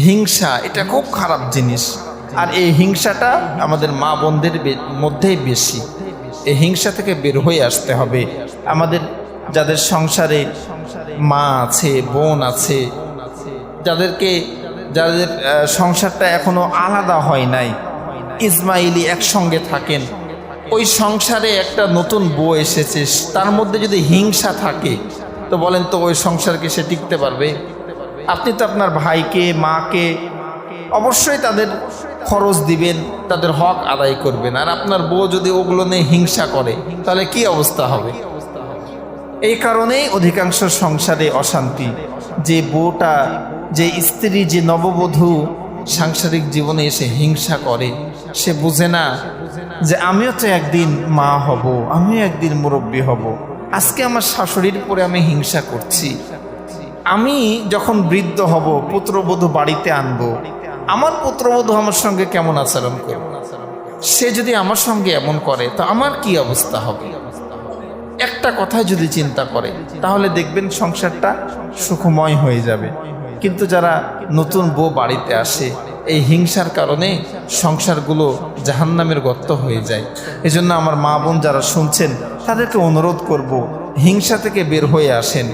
হিংসা এটা খুব খারাপ জিনিস। আর এই হিংসাটা আমাদের মা বোনদের মধ্যেই বেশি। এই হিংসা থেকে বের হয়ে আসতে হবে। আমাদের যাদের সংসারে মা আছে, বোন আছে, যাদের সংসারটা এখনো আলাদা হয় নাই, ইসমাইলি একসঙ্গে থাকেন, ওই সংসারে একটা নতুন বউ এসেছে, তার মধ্যে যদি হিংসা থাকে তো বলেন তো ওই সংসারকে সে টিকতে পারবে? আপনি তো আপনার ভাইকে, মাকে অবশ্যই তাদের খরচ দিবেন, তাদের হক আদায় করবেন। আর আপনার বউ যদি ওগুলো নিয়ে হিংসা করে তাহলে কি অবস্থা হবে? এই কারণেই অধিকাংশ সংসারে অশান্তি। যে বউটা, যে স্ত্রী, যে নববধূ সাংসারিক জীবনে এসে হিংসা করে, সে বুঝে না যে আমিও তো একদিন মা হব, আমিও একদিন মুরব্বী হব। আজকে আমার শাশুড়ির পরে আমি হিংসা করছি, আমি যখন বৃদ্ধ হব, পুত্রবধূ বাড়িতে আনবো, আমার পুত্রবধূ আমার সঙ্গে কেমন আচরণ করবে? সে যদি আমার সঙ্গে এমন করে তো আমার কি অবস্থা হবে? একটা কথা যদি চিন্তা করে তাহলে দেখবেন সংসারটা সুখময় হয়ে যাবে। কিন্তু যারা নতুন বউ বাড়িতে আসে, এই হিংসার কারণে সংসারগুলো জাহান্নামের গর্ত হয়ে যায়। এজন্য আমার মা বোন যারা শুনছেন তাদেরকে অনুরোধ করব, হিংসা থেকে বের হয়ে আসেন।